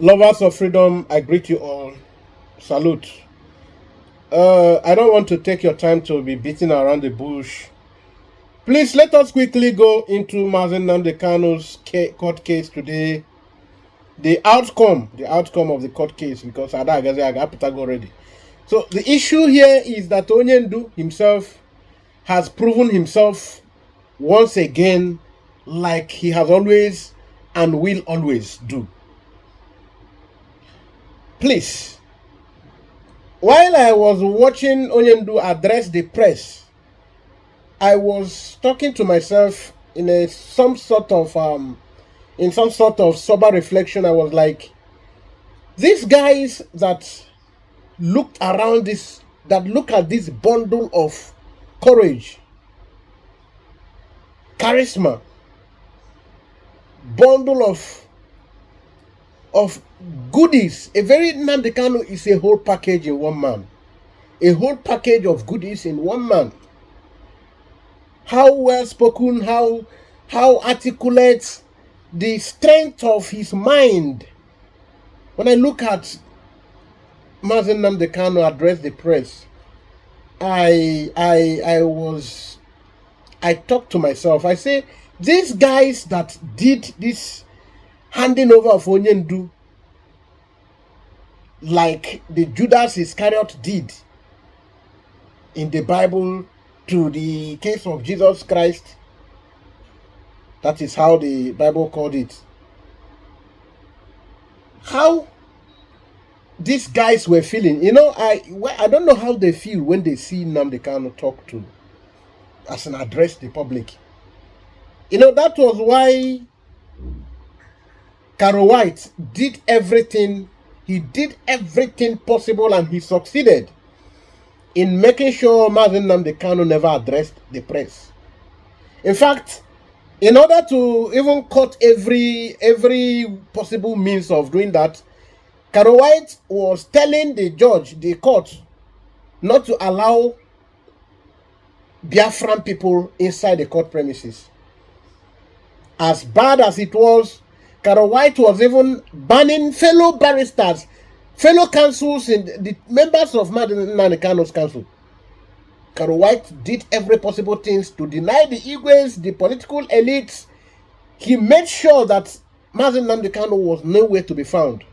Lovers of freedom, I greet you all. Salute. I don't want to take your time to be beating around the bush. Please let us quickly go into Mazen Nnamdi Kanu's court case today. The outcome of the court case, because I got Peter already. So the issue here is that Onyendu himself has proven himself once again, like he has always and will always do. Please, while I was watching Onyendu address the press, I was talking to myself in some sort of sober reflection. I was like, these guys that looked around this, that look at this bundle of courage, charisma, bundle of goodies. A very Nnamdi Kanu is a whole package in one man. A whole package of goodies in one man. How well spoken, how articulate, the strength of his mind. When I look at Mazen Nnamdi Kanu address the press, I talked to myself. I say, these guys that did this handing over of Onyendu, like the Judas Iscariot did in the Bible to the case of Jesus Christ. That is how the Bible called it. How these guys were feeling. You know, I don't know how they feel when they see Nnamdi Kanu talk to, as an address the public. You know, that was why Caro White did everything. He did everything possible and he succeeded in making sure Mazen Nnamdi Kanu never addressed the press. In fact, in order to even cut every possible means of doing that, Caro White was telling the judge, the court, not to allow Biafran people inside the court premises. As bad as it was, Caro White was even banning fellow barristers, fellow counsels, and the members of Mazen Nnamdi Kanu's council. Caro White did every possible things to deny the Igwes, the political elites. He made sure that Mazen Nnamdi Kanu was nowhere to be found.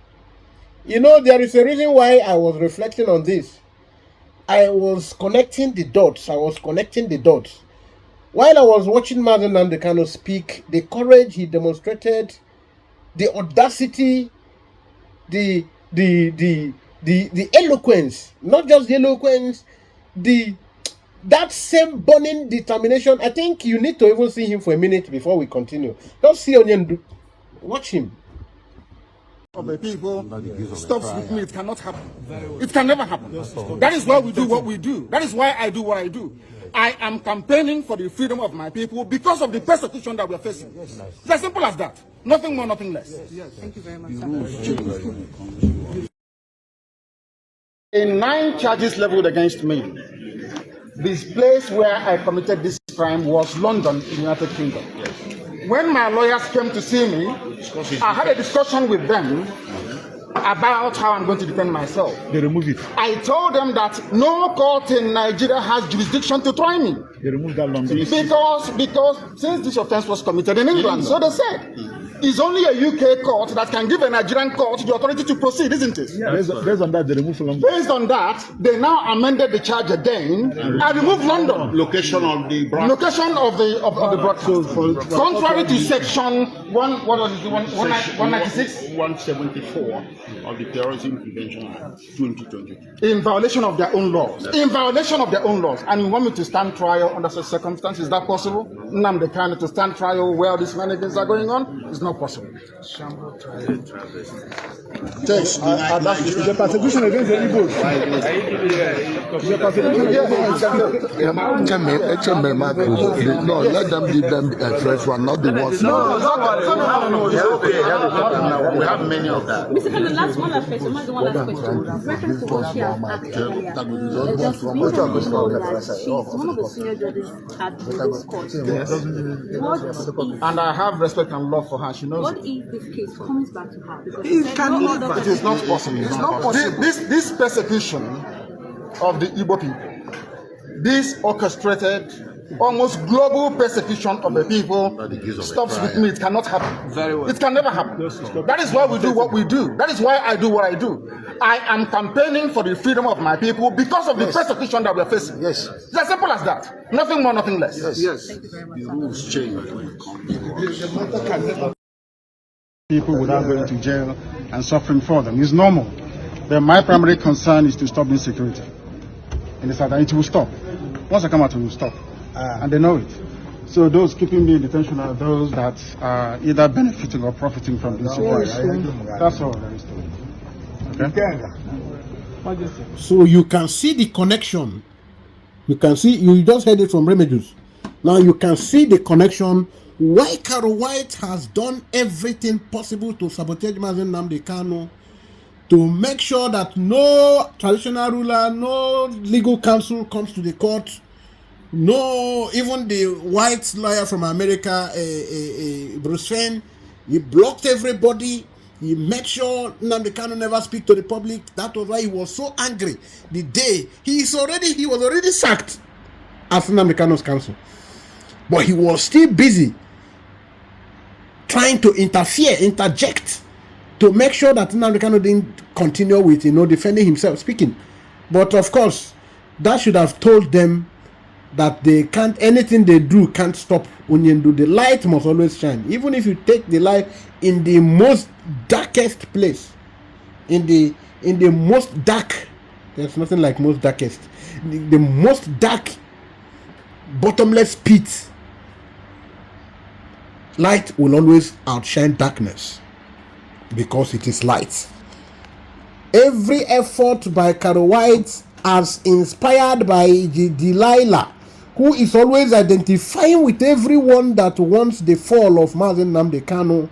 You know, there is a reason why I was reflecting on this. I was connecting the dots. While I was watching Mazen Nnamdi Kanu speak, the courage he demonstrated, the audacity, the eloquence, not just the eloquence, that same burning determination. I think you need to even see him for a minute before we continue. Don't see Onyendu. Watch him. Of the people stops with me, it cannot happen. It can never happen. That is why we do what we do. That is why I do what I do. I am campaigning for the freedom of my people because of the persecution that we are facing. It's as simple as that. Nothing more, nothing less. Yes. Thank you very much. In 9 charges leveled against me, this place where I committed this crime was London, in the United Kingdom. When my lawyers came to see me, I had a discussion with them about how I'm going to defend myself. They removed it. I told them that no court in Nigeria has jurisdiction to try me. They removed that London. Because since this offense was committed in England, so they said, it's only a UK court that can give a Nigerian court the authority to proceed, isn't it? Yes. Based on that, they removed London. Based on that, they now amended the charge again and removed London. Location of the broadcast. Location of the broadcast. Contrary to section 196, 174 of the Terrorism Prevention Act 2022. in violation of their own laws. In violation of their own laws. And you want me to stand trial under such circumstances? Is that possible? Nnamdi Kanu to stand trial where these shenanigans are going on? It's not possible. Yes, the persecution against the Igbos. The persecution No, let them give them a fresh one, not the ones. No. We have many of that. Mr. Kanu, last one last question. Reference to what she has asked earlier. Just Binta one of the senior judges at this court. And I have respect and love for her. she knows What it. if this case comes back to her? Because It can never. It is not possible. It's not possible. This persecution of the Igbo people, this orchestrated, almost global persecution of the people, stops with me. It cannot happen. Very well. It can never happen. That is why we do what we do. That is why I do what I do. I am campaigning for the freedom of my people because of the persecution that we are facing. Yes. It's as simple as that. Nothing more, nothing less. Yes. The rules change when it comes. People without going to jail and suffering for them. It's normal. But my primary concern is to stop insecurity. And it's that it will stop. Once I come out, it will stop. And they know it. So those keeping me in detention are those that are either benefiting or profiting from this situation. That's all there is to it. Okay? So you can see the connection. You can see, you just heard it from Recuse. Now you can see the connection why Karo White has done everything possible to sabotage Mazen Nnamdi Kanu, to make sure that no traditional ruler, no legal counsel comes to the court, no, even the white lawyer from America, Bruce Fenn, he blocked everybody. He made sure Nnamdi Kanu never speak to the public. That was why he was so angry the day he was already sacked as Nnamdi Kanu's counsel. But he was still busy trying to interject to make sure that Nnamdi Kanu didn't continue with, defending himself, speaking. But of course, that should have told them that they can't, anything they do can't stop Onyendu. The light must always shine. Even if you take the light in the most darkest place, in the most dark, there's nothing like most darkest, the most dark, bottomless pit, light will always outshine darkness because it is light. Every effort by Karo White, as inspired by Delilah, who is always identifying with everyone that wants the fall of Mazen Nnamdi Kanu,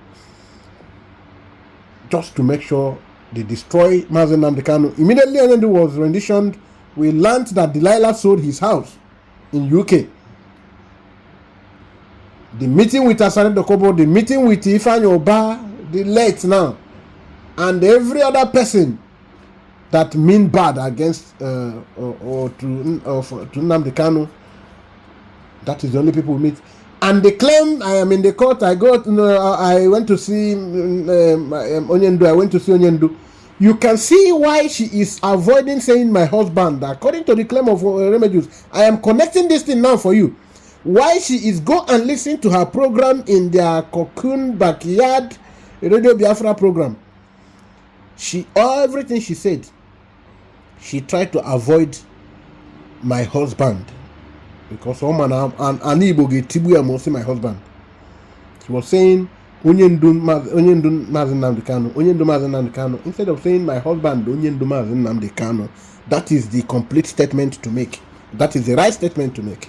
just to make sure they destroy Mazen Nnamdi Kanu. Immediately Onyendu was renditioned, we learned that Delilah sold his house in UK. The meeting with Asare Dokobo, the meeting with Ifeanyi Oba, the late now, and every other person that mean bad against or to Nnamdi Kanu, that is the only people we meet. And they claim I am in the court. I went to see Onyendu. I went to see Onyendu. You can see why she is avoiding saying my husband. According to the claim of Recuse, I am connecting this thing now for you. Why she is go and listen to her program in their cocoon backyard Radio Biafra program. Everything she said, she tried to avoid my husband. Because woman and Igbo get Tibuya must say my husband. She was saying Onyendu Mazen Nnamdi Kanu. Instead of saying my husband Onyendu Mazen Nnamdi Kanu, that is the complete statement to make. That is the right statement to make.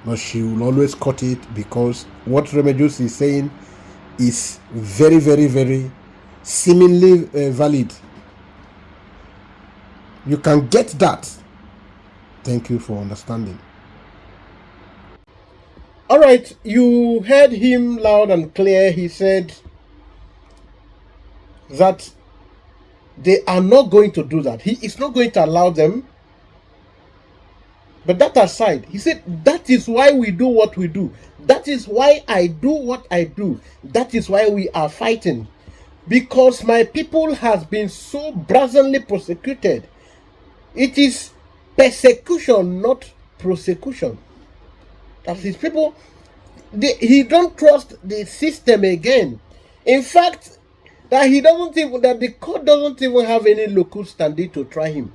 But she will always cut it because what Recuse is saying is very, very, very seemingly valid. You can get that. Thank you for understanding. All right, you heard him loud and clear. He said that they are not going to do that. He is not going to allow them. But that aside, he said, that is why we do what we do. That is why I do what I do. That is why we are fighting. Because my people has been so brazenly persecuted. It is persecution, not prosecution. That his people, he don't trust the system again. In fact, that the court doesn't even have any locus standi to try him.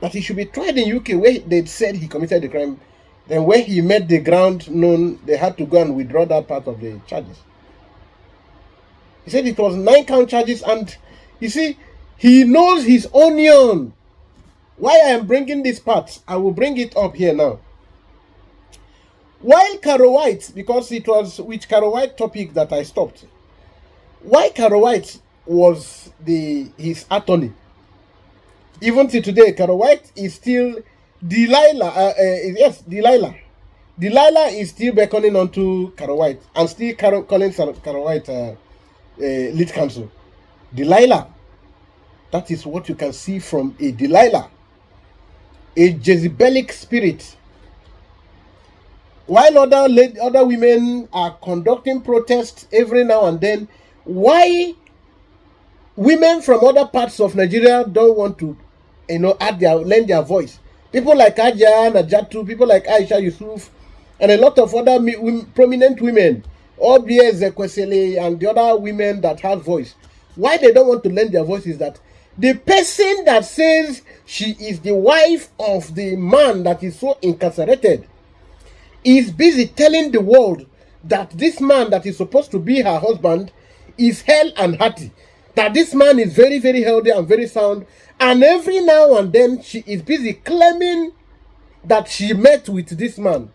That he should be tried in UK where they said he committed the crime. Then when he made the ground known, they had to go and withdraw that part of the charges. He said it was 9-count charges, and you see, he knows his onion. Why I am bringing this part, I will bring it up here now. While Karo White, because it was with Karo White topic that I stopped. Why Karo White was his attorney. Even till today, Karo White is still Delilah. Yes, Delilah. Delilah is still beckoning onto Karo White and still calling Karo White lead counsel. Delilah, that is what you can see from a Delilah, a Jezebelic spirit. While other women are conducting protests every now and then, why women from other parts of Nigeria don't want to, lend their voice? People like Aja Najatu, people like Aisha Yusuf, and a lot of other prominent women, Obie Zekwesele, and the other women that have voice. Why they don't want to lend their voice is that the person that says she is the wife of the man that is so incarcerated is busy telling the world that this man that is supposed to be her husband is hell and hearty, that this man is very, very healthy and very sound, and every now and then she is busy claiming that she met with this man.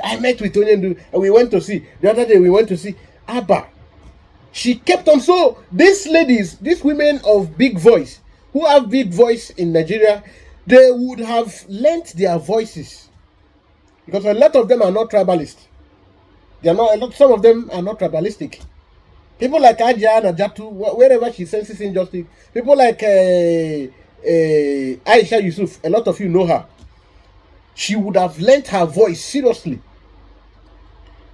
I met with Onyendu and we went to see, the other day we went to see Abba. She kept on. So these ladies, these women of big voice, who have big voice in Nigeria, they would have lent their voices, because a lot of them are not tribalist. They are not. Some of them are not tribalistic. People like Aja Najatu, wherever she senses injustice. People like Aisha Yusuf, a lot of you know her. She would have lent her voice seriously.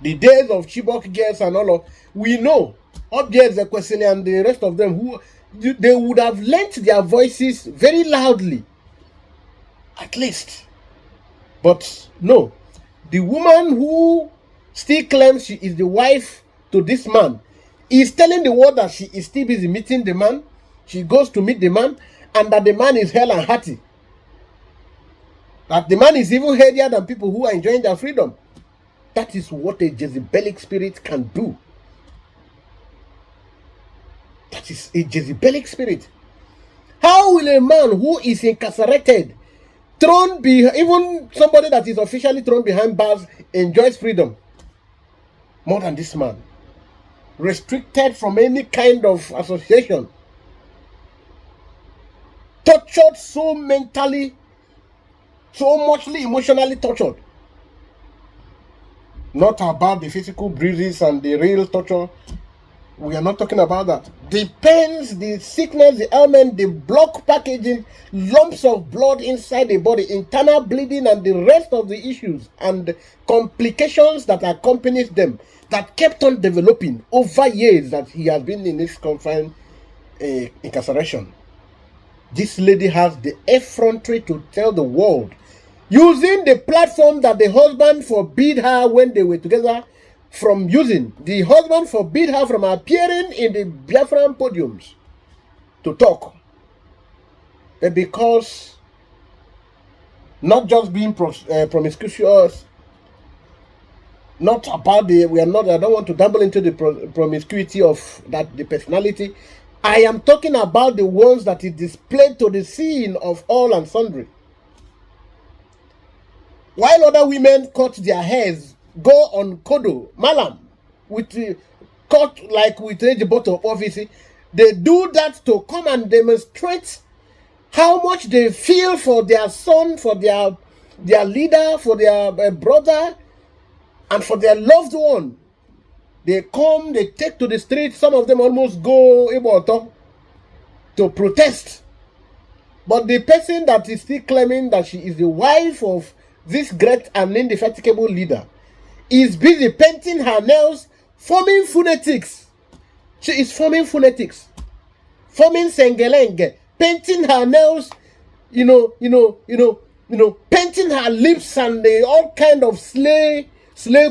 The days of Chibok girls and all of, we know, Objes Zekwesele and the rest of them, who they would have lent their voices very loudly, at least. But no, the woman who still claims she is the wife to this man is telling the world that she is still busy meeting the man. She goes to meet the man, and that the man is hell and hearty. That the man is even healthier than people who are enjoying their freedom. That is what a Jezebelic spirit can do. That is a Jezebelic spirit. How will a man who is incarcerated, even somebody that is officially thrown behind bars, enjoys freedom more than this man? Restricted from any kind of association. Tortured so mentally, so muchly emotionally tortured. Not about the physical bruises and the real torture. We are not talking about that. The pains, the sickness, the ailment, the block packaging, lumps of blood inside the body, internal bleeding, and the rest of the issues and complications that accompanies them, that kept on developing over years that he has been in this confined incarceration. This lady has the effrontery to tell the world, using the platform that the husband forbid her when they were together from using. The husband forbid her from appearing in the Biafran podiums to talk. But because not just being promiscuous, not about I don't want to dabble into the promiscuity of the personality. I am talking about the ones that is displayed to the scene of all and sundry. While other women cut their hairs, go on Kodo, Malam, with cut like with a bottle of office, they do that to come and demonstrate how much they feel for their son, for their leader, for their brother, and for their loved one. They come, they take to the street. Some of them almost go to protest. But the person that is still claiming that she is the wife of this great and indefatigable leader is busy painting her nails, forming phonetics. She is forming phonetics, forming sengelenge, painting her nails, painting her lips and all kind of slave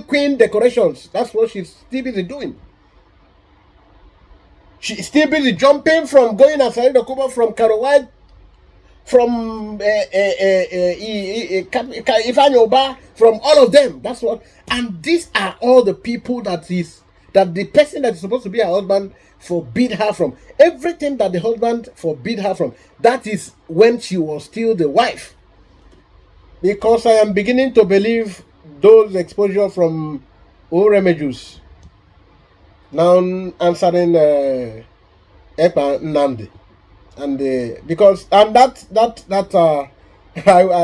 queen decorations. That's what she's still busy doing. She's still busy jumping from going outside the Cuba, from Karawai, from Ifanyoba, from all of them. That's what. And these are all the people that the person that is supposed to be her husband forbid her from. Everything that the husband forbid her from. That is when she was still the wife. Because I am beginning to believe those exposure from Recuse now answering Epa Nandi. And because I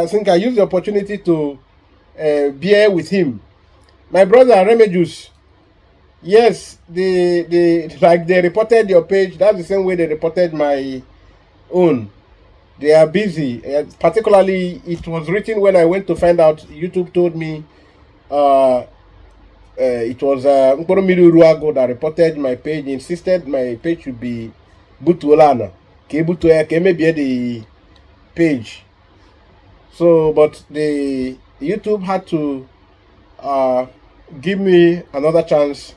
think I used the opportunity to bear with him. My brother Recuse, yes, they reported your page. That's the same way they reported my own. They are busy. Particularly, it was written when I went to find out. YouTube told me it was Nkorommiri Uruago that reported my page, insisted my page should be Butulana. Maybe the page. So, but the YouTube had to give me another chance.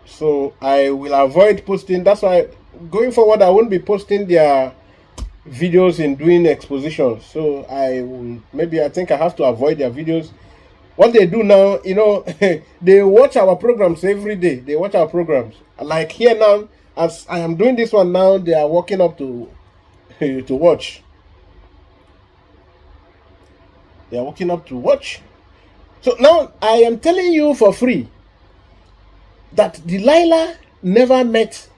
So I will avoid posting. That's why going forward I won't be posting their videos in doing expositions. So I think I have to avoid their videos. What they do now, you know, they watch our programs every day. They watch our programs. Like here now, as I am doing this one now, they are walking up to to watch. They are walking up to watch. So now I am telling you for free that Delilah never met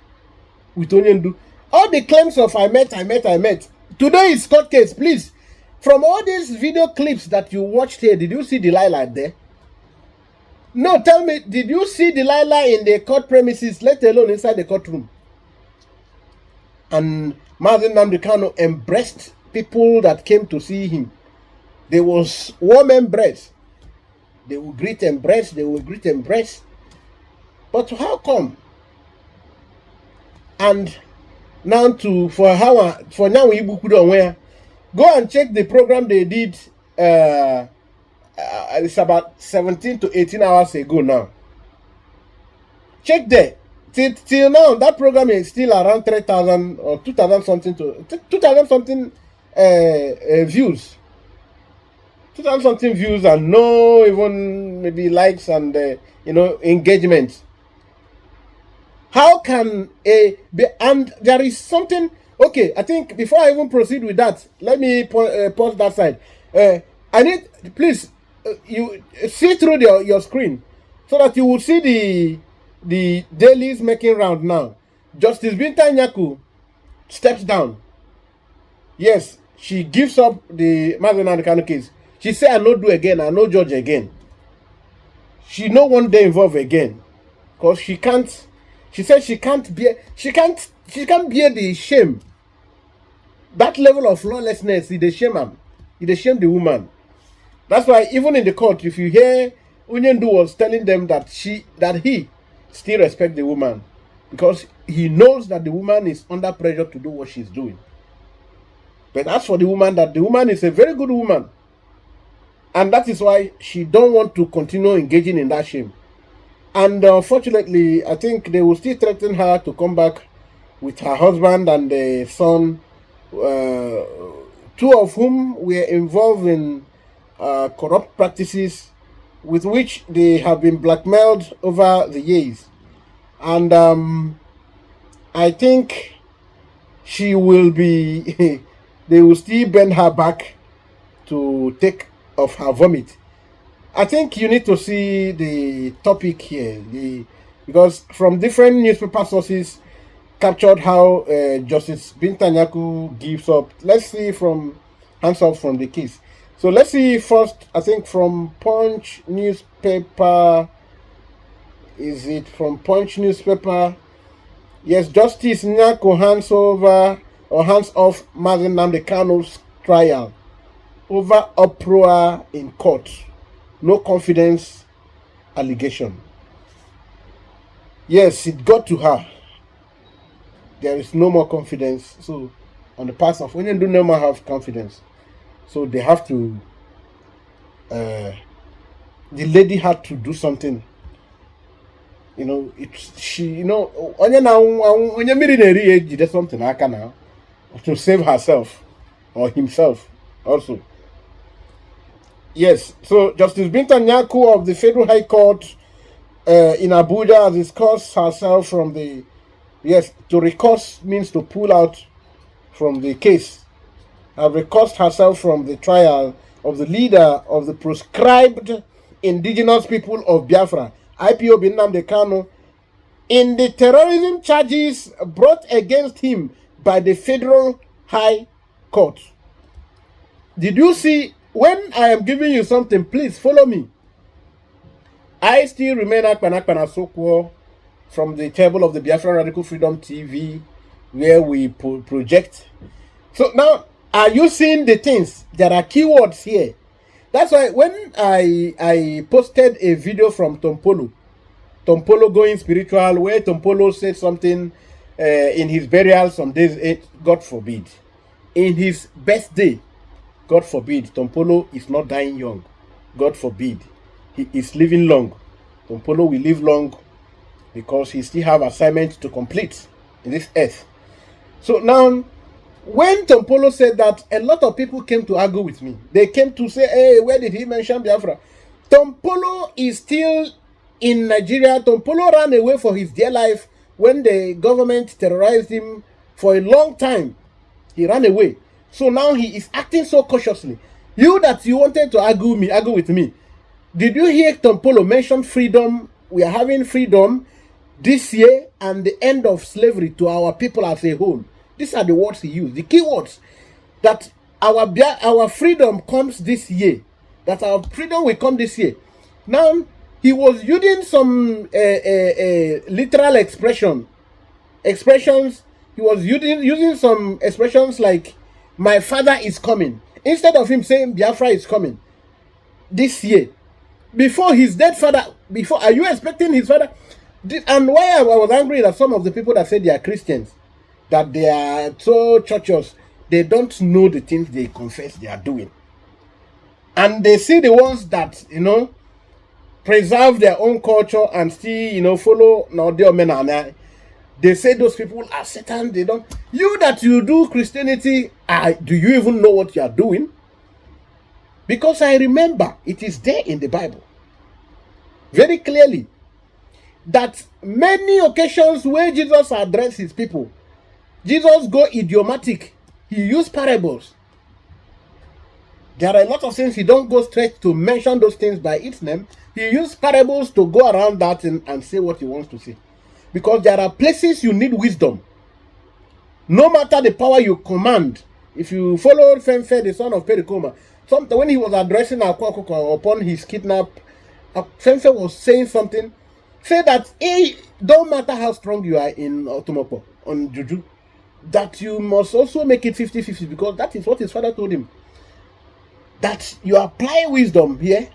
with Onyendu. All the claims of I met. Today is court case, please. From all these video clips that you watched here, did you see Delilah there? No, tell me, did you see Delilah in the court premises, let alone inside the courtroom? And Mazen Nnamdi Kanu embraced people that came to see him. There was warm embrace. They will greet embrace. But how come? And now for now we where go and check the program they did. It's about 17 to 18 hours ago now. Check there. Till now, that program is still around 3,000 or 2,000 something to 2,000 something views. 2,000 something views and no even maybe likes and engagement. How can and there is something. Okay, I think before I even proceed with that, let me pause that side. I need, please, you see through your screen so that you will see the dailies making round now. Justice Binta Nyako steps down. Yes, she gives up the Mazen Nnamdi Kanu case. She said, I no do again, I no judge again. She no one day involved again. Because she can't, she said she can't bear the shame. That level of lawlessness, it shame him. It shame the woman. That's why even in the court, if you hear Onyendu was telling them that he still respects the woman because he knows that the woman is under pressure to do what she's doing. But as for the woman, that the woman is a very good woman. And that is why she don't want to continue engaging in that shame. And unfortunately, I think they will still threaten her to come back with her husband and the son, two of whom were involved in corrupt practices with which they have been blackmailed over the years. And I think she will be, they will still bend her back to take of her vomit. I think you need to see the topic here, because from different newspaper sources captured how Justice Binta Nyako gives up. Let's see from hands off from the case. So let's see first, I think from Punch newspaper. Is it from Punch newspaper? Yes, Justice Nyako hands off Mazen Nnamdi Kanu's trial over uproar in court. No confidence allegation. Yes, it got to her. There is no more confidence. So on the part of women do no more have confidence. So they have to the lady had to do something. You know, there's something I can now to save herself or himself also. Yes, so Justice Binta Nyako of the Federal High Court in Abuja has discussed herself from the, to recuse means to pull out from the case. Have recused herself from the trial of the leader of the proscribed indigenous people of Biafra, IPOB Nnamdi Kanu, in the terrorism charges brought against him by the Federal High Court. Did you see when I am giving you something, please follow me. I still remain Akpan Sokwo from the table of the Biafran Radical Freedom TV, where we project. So now, are you seeing the things? There are keywords here. That's why when I posted a video from Tompolo going spiritual, where Tompolo said something in his burial some days, God forbid, in his birthday, God forbid, Tompolo is not dying young. God forbid. He is living long. Tompolo will live long because he still have assignments to complete in this earth. So now, when Tompolo said that, a lot of people came to argue with me. They came to say, hey, where did he mention Biafra? Tompolo is still in Nigeria. Tompolo ran away for his dear life when the government terrorized him for a long time. He ran away. So now he is acting so cautiously. You that you wanted to argue with me. Did you hear Tompolo mention freedom? We are having freedom this year and the end of slavery to our people as a whole. These are the words he used, the keywords. That our freedom comes this year. That our freedom will come this year. Now, he was using some literal expressions. He was using some expressions like, my father is coming. Instead of him saying Biafra is coming this year. Before his dead father, are you expecting his father? And why I was angry that some of the people that said they are Christians, that they are so churches, they don't know the things they confess they are doing. And they see the ones that, preserve their own culture and still, follow Nordio men. They say those people are Satan. They don't. You that you do Christianity, do you even know what you are doing? Because I remember it is there in the Bible very clearly that many occasions where Jesus addressed his people, Jesus go idiomatic. He used parables. There are a lot of things he don't go straight to mention those things by its name. He used parables to go around that and say what he wants to say. Because there are places you need wisdom. No matter the power you command. If you follow Femfe, the son of Perikoma, when he was addressing Akwakoko upon his kidnap, Femfe was saying something. Say that don't matter how strong you are in Otomopo, on Juju, that you must also make it 50-50, because that is what his father told him. That you apply wisdom here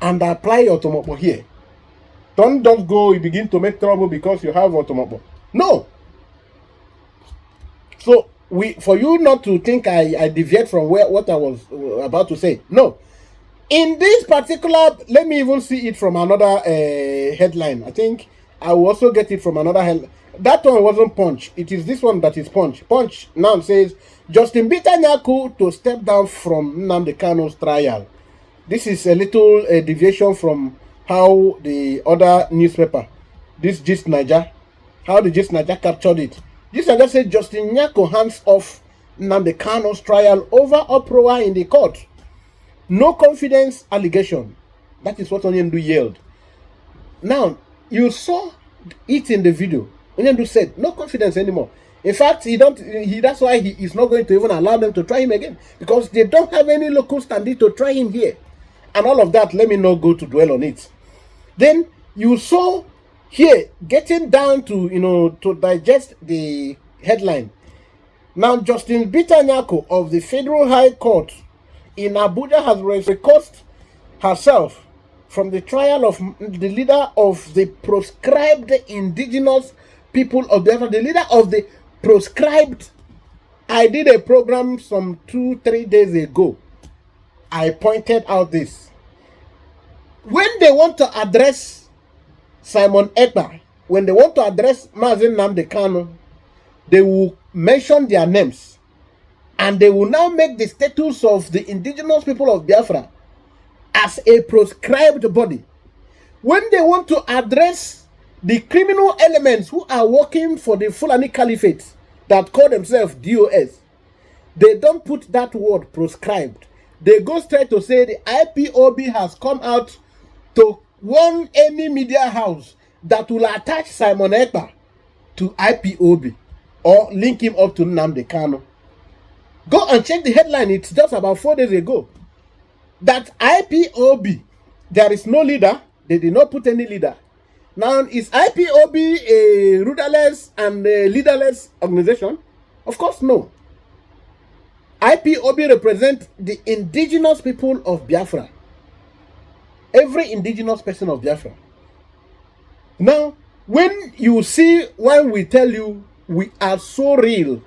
and apply Otomopo here. Don't go, you begin to make trouble because you have Otomopo. No. So, for you not to think I deviate from what I was about to say. No. In this particular, let me even see it from another headline. I think I will also get it from another headline. That one wasn't Punch. It is this one that is Punch. Punch now says, Justin Binta Nyako to step down from Nnamdi Kanu's trial. This is a little deviation from how the other newspaper, this Gist Niger, how the Gist Niger captured it. Gist Niger said Justin Nyako hands off Nnamdi Kanu's trial over uproar in the court. No confidence allegation. That is what Onyendu yelled. Now, you saw it in the video. Onyendu said, no confidence anymore. In fact, that's why he is not going to even allow them to try him again. Because they don't have any local standing to try him here. And all of that, let me not go to dwell on it. Then, you saw here, getting down to, to digest the headline. Now, Justin Binta Nyako of the Federal High Court in Abuja has recused herself from the trial of the leader of the proscribed indigenous people of Biafra, the leader of the proscribed. I did a program some 2-3 days ago. I pointed out this. When they want to address Simon Ekpa, when they want to address Mazen Nnamdi Kanu, they will mention their names. And they will now make the status of the indigenous people of Biafra as a proscribed body. When they want to address the criminal elements who are working for the Fulani Caliphate that call themselves DOS, they don't put that word proscribed. They go straight to say the IPOB has come out to warn any media house that will attach Simon Ekpa to IPOB or link him up to Nnamdi Kanu. Go and check the headline. It's just about 4 days ago. that IPOB, there is no leader. They did not put any leader. Now, is IPOB a rudderless and a leaderless organization? Of course, no. IPOB represents the indigenous people of Biafra. Every indigenous person of Biafra. Now, when you see, when we tell you we are so real,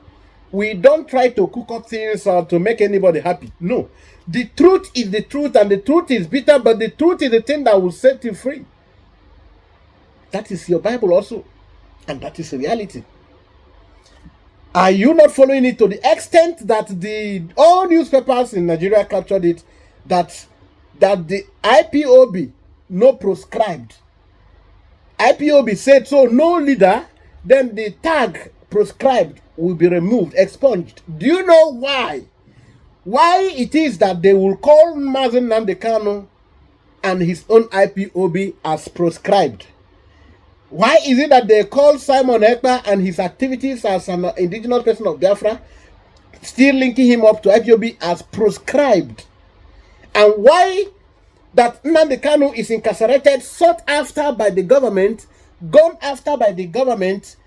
we don't try to cook up things or to make anybody happy. No. The truth is the truth, and the truth is bitter, but the truth is the thing that will set you free. That is your Bible also, and that is reality. Are you not following it to the extent that all newspapers in Nigeria captured it, that the IPOB no proscribed? IPOB said so, no leader, then the tag proscribed will be removed, expunged. Do you know why? Why it is that they will call Mazen Nnamdi Kanu and his own IPOB as proscribed? Why is it that they call Simon Ekpa and his activities as an indigenous person of Biafra, still linking him up to IPOB as proscribed? And why that Nnamdi Kanu is incarcerated, sought after by the government, gone after by the government,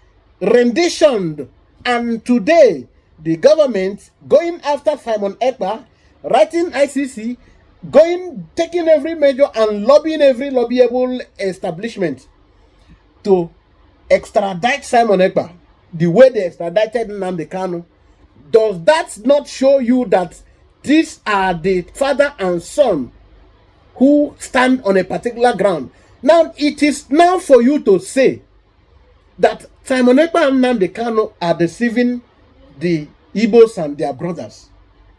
renditioned, and today the government going after Simon Ekpa, writing ICC, taking every measure and lobbying every lobbyable establishment to extradite Simon Ekpa the way they extradited Nnamdi Kanu? Does that not show you that these are the father and son who stand on a particular ground? Now, it is now for you to say that Simon Ekpa and Nnamdi Kanu are deceiving the Igbos and their brothers.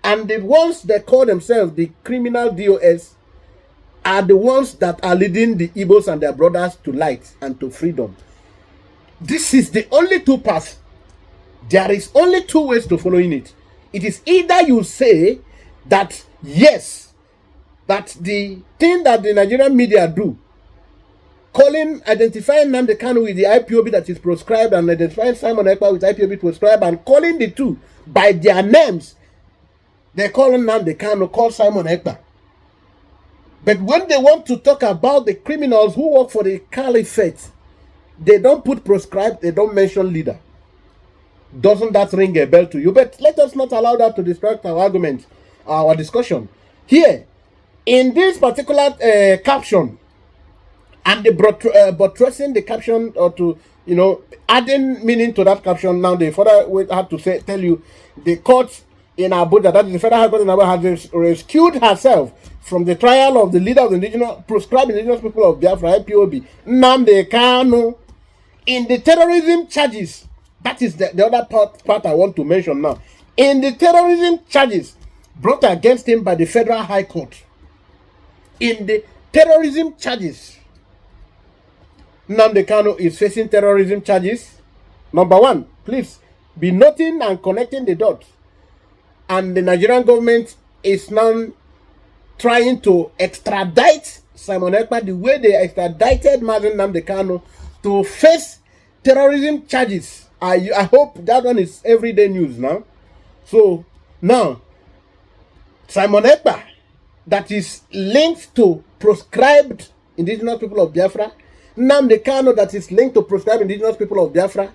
And the ones that call themselves the criminal DOS are the ones that are leading the Igbos and their brothers to light and to freedom. This is the only two paths. There is only two ways to following it. It is either you say that, yes, that the thing that the Nigerian media do, identifying Nnamdi Kanu with the IPOB that is proscribed and identifying Simon Ekpa with IPOB proscribed and calling the two by their names, they call Nnamdi Kanu, call Simon Ekpa. But when they want to talk about the criminals who work for the caliphate, they don't put proscribed, they don't mention leader. Doesn't that ring a bell to you? But let us not allow that to distract our argument, our discussion. Here, in this particular caption, and the buttressing the caption, or to, adding meaning to that caption, now the further we have to tell you, the court in Abuja, that is the Federal High Court in Abuja, has rescued herself from the trial of the leader of the proscribed indigenous people of Biafra, IPOB, Nnamdi Kanu, in the terrorism charges. That is the other part I want to mention now. In the terrorism charges brought against him by the Federal High Court. In the terrorism charges, Nnamdi Kanu is facing terrorism charges. Number one, please be noting and connecting the dots. And the Nigerian government is now trying to extradite Simon Ekpa the way they extradited Mazen Nnamdi Kanu to face terrorism charges. I hope that one is everyday news now. So now, Simon Ekpa, that is linked to proscribed indigenous people of Biafra, Nnamdi Kanu, that is linked to proscribed indigenous people of Biafra,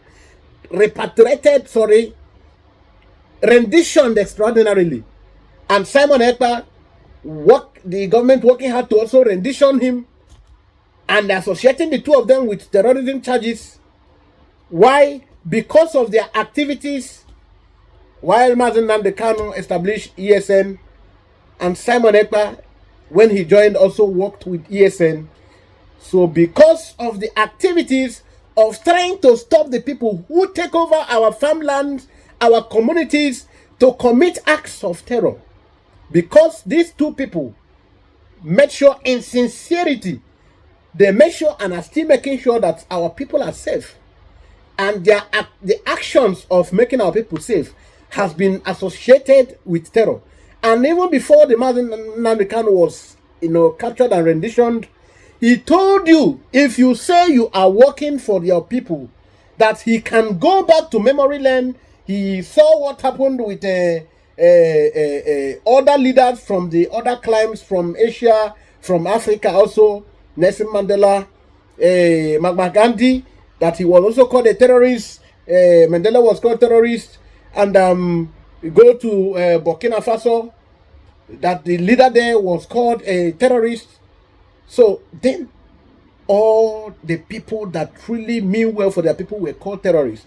renditioned extraordinarily, and Simon Ekpa, the government working hard to also rendition him, and associating the two of them with terrorism charges. Why? Because of their activities while Mazen Nnamdi Kanu established ESN, and Simon Ekpa, when he joined, also worked with ESN. So because of the activities of trying to stop the people who take over our farmlands, our communities, to commit acts of terror, because these two people made sure in sincerity, they make sure and are still making sure that our people are safe. And the actions of making our people safe has been associated with terror. And even before the Mazen Nnamdi Kanu was, captured and renditioned, he told you, if you say you are working for your people, that he can go back to memory lane. He saw what happened with other leaders from the other climes from Asia, from Africa also, Nelson Mandela, Mahatma Gandhi, that he was also called a terrorist. Mandela was called terrorist. And go to Burkina Faso, that the leader there was called a terrorist. So then all the people that really mean well for their people were called terrorists.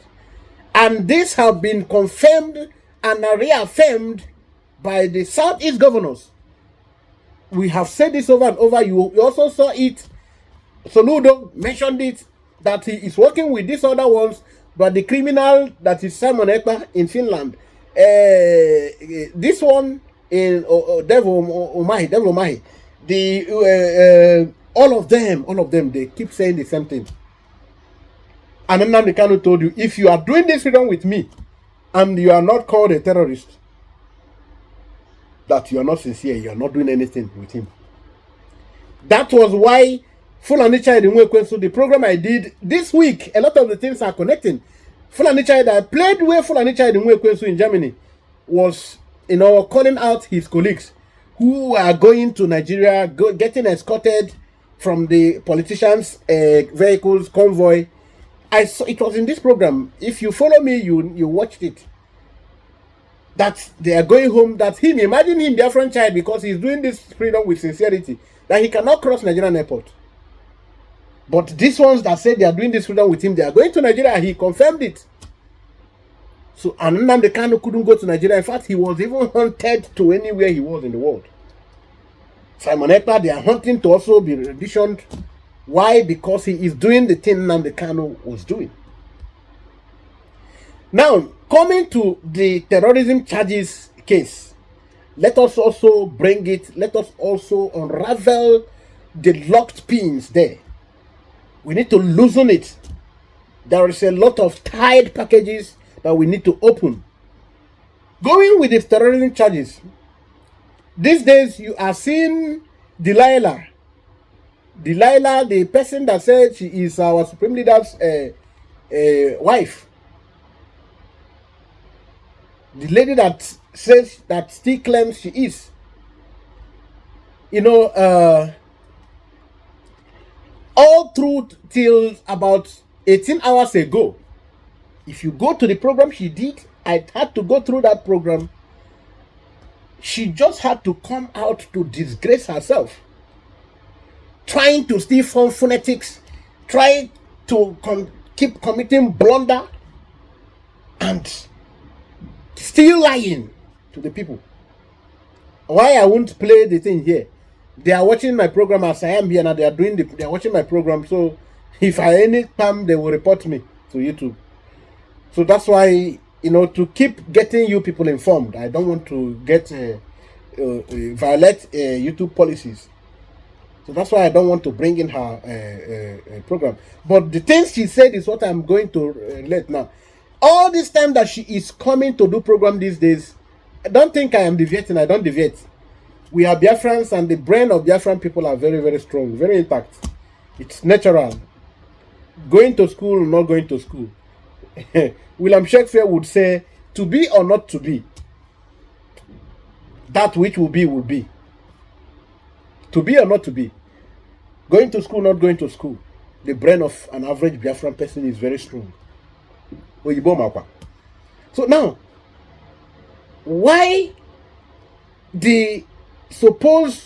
And this have been confirmed and reaffirmed by the Southeast governors. We have said this over and over. You also saw it. Soludo mentioned it, that he is working with these other ones, but the criminal that is Simon Ekpa in Finland, this one in Devil Omahi, all of them, they keep saying the same thing. And then Nnamdi Kanu told you, if you are doing this freedom with me, and you are not called a terrorist, that you are not sincere, you are not doing anything with him. That was why Fulani Child in Nwekwensu, the program I did this week, a lot of the things are connecting. Fulani Child, I played where Fulani Child in Nwekwensu in Germany was, calling out his colleagues who are going to Nigeria, getting escorted from the politicians' vehicles, convoy. I saw it was in this program. If you follow me, you watched it. That they are going home. That him, imagine him, their friend child, because he's doing this freedom with sincerity, that he cannot cross Nigerian airport. But these ones that said they are doing this freedom with him, they are going to Nigeria. He confirmed it. So Nnamdi Kanu couldn't go to Nigeria. In fact, he was even hunted to anywhere he was in the world. Simon Ekpa, they are hunting to also be renditioned. Why? Because he is doing the thing Nnamdi Kanu was doing. Now, coming to the terrorism charges case, let us also bring it, let us also unravel the locked pins there. We need to loosen it. There is a lot of tied packages that we need to open. Going with the terrorism charges, these days you are seeing Delilah, the person that said she is our supreme leader's wife. The lady that says that still claims she is. All through till about 18 hours ago, if you go to the program she did, I had to go through that program. She just had to come out to disgrace herself, trying to steal from phonetics, trying to keep committing blunder, and still lying to the people. Why I won't play the thing here? They are watching my program as I am here now. They are watching my program. So if I any time they will report me to YouTube. So that's why, to keep getting you people informed. I don't want to get violate YouTube policies. So that's why I don't want to bring in her program. But the things she said is what I'm going to relate now. All this time that she is coming to do program these days, I don't think I am deviating. I don't deviate. We are Biafrans, and the brain of Biafran people are very, very strong, very intact. It's natural. Going to school, not going to school. William Shakespeare would say, to be or not to be, that which will be, will be. To be or not to be. Going to school, not going to school. The brain of an average Biafran person is very strong. So now, why the supposed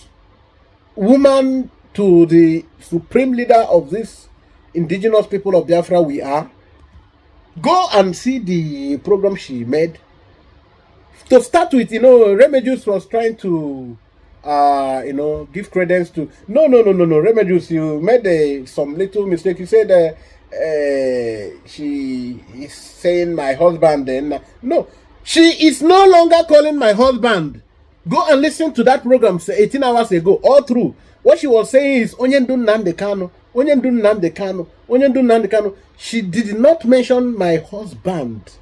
woman to the supreme leader of this indigenous people of Biafra we are, go and see the program she made. To start with, Recuse was trying to give credence to no Recuse, you made some little mistake. You said she is saying my husband. Then no, she is no longer calling my husband. Go and listen to that program 18 hours ago. All through, what she was saying is Onyendu Nnamdi Kanu, Onyendu Nnamdi Kanu, Onyendu Nnamdi Kanu. She did not mention my husband.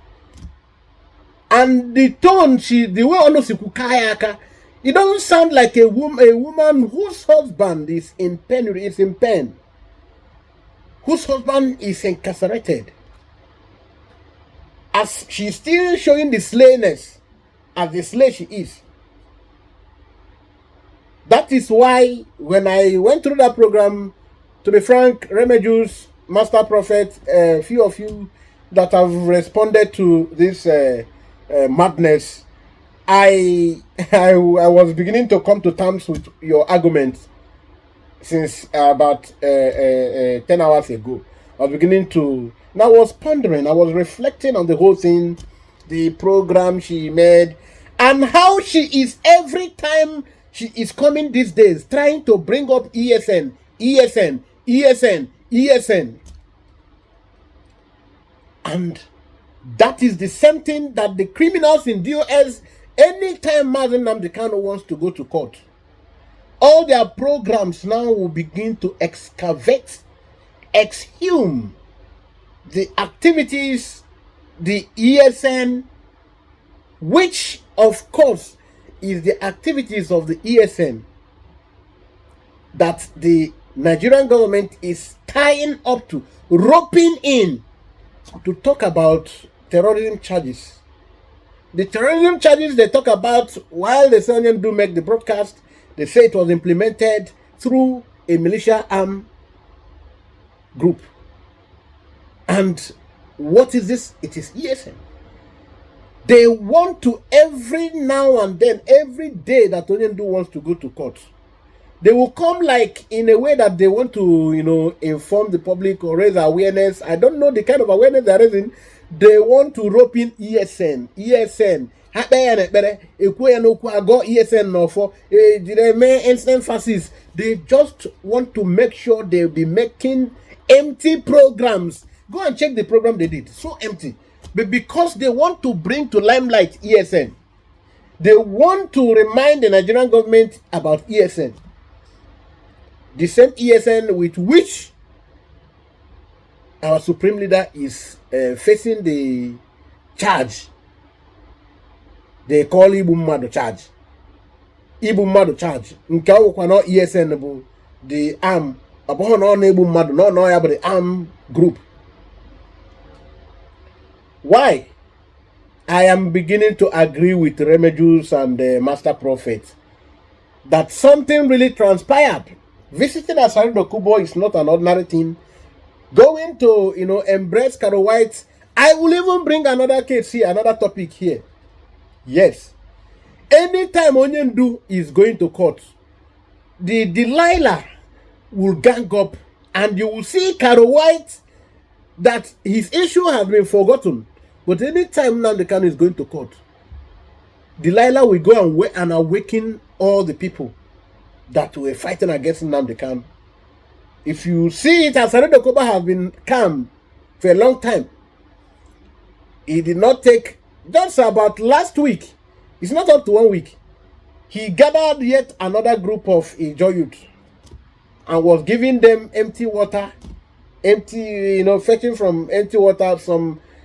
And the tone, the way Onosikukayaka, it doesn't sound like a woman whose husband is in penury, is in pain, whose husband is incarcerated. As she's still showing the slayness as the slave she is. That is why when I went through that program, to be frank, Recuse, Master Prophet, a few of you that have responded to this madness, I was beginning to come to terms with your arguments since about 10 hours ago. I was beginning to, and I was pondering, I was reflecting on the whole thing, the program she made, and how she is every time she is coming these days trying to bring up ESN. And that is the same thing that the criminals in DOS, anytime Mazen Nnamdi Kanu wants to go to court, all their programs now will begin to excavate, exhume the activities, the ESN, which of course is the activities of the ESN that the Nigerian government is tying up to, roping in to talk about terrorism charges. The terrorism charges they talk about, while the Sonian do make the broadcast, they say it was implemented through a militia arm group. And what is this? It is ESN. They want to, every now and then, every day that Onyendu wants to go to court, they will come like in a way that they want to, inform the public or raise awareness. I don't know the kind of awareness they're raising. They want to rope in ESN. Emphasis. They just want to make sure they'll be making empty programs. Go and check the program they did. So empty. But because they want to bring to limelight ESN, they want to remind the Nigerian government about ESN. The same ESN with which our supreme leader is facing the charge. They call Ibumado charge. Ibumado charge. Nkao kwa no ESN bu the arm. Apo no Ibumado no ya the arm group. Why? I am beginning to agree with Recuse and the Master Prophet that something really transpired. Visiting Asarido Kubo is not an ordinary thing. Going to, embrace Karo White. I will even bring another case here, another topic here. Yes. Anytime Onyendu is going to court, the Delilah will gang up and you will see Karo White that his issue has been forgotten. But anytime Nnamdi Kanu is going to court, Delilah will go and awaken all the people that were fighting against Nnamdi Kanu. If you see it, Asarido Kubo has been calm for a long time. He did not take, just about last week, it's not up to 1 week, he gathered yet another group of Ijaw youth and was giving them empty water, fetching from empty water,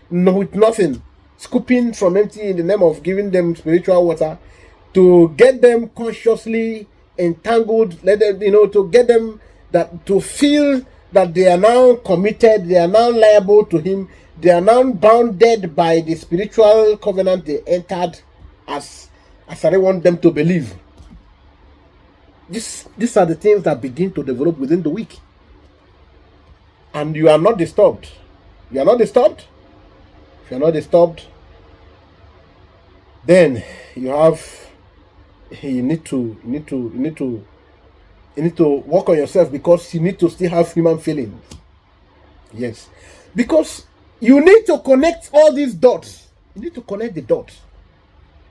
with nothing, scooping from empty in the name of giving them spiritual water to get them consciously entangled, let them, to get them to feel that they are now committed, they are now liable to him, they are now bounded by the spiritual covenant they entered as I want them to believe. These are the things that begin to develop within the week. And you are not disturbed. You are not disturbed. If you are not disturbed, then you need to work on yourself, because you need to still have human feelings. Yes. Because you need to connect all these dots. You need to connect the dots.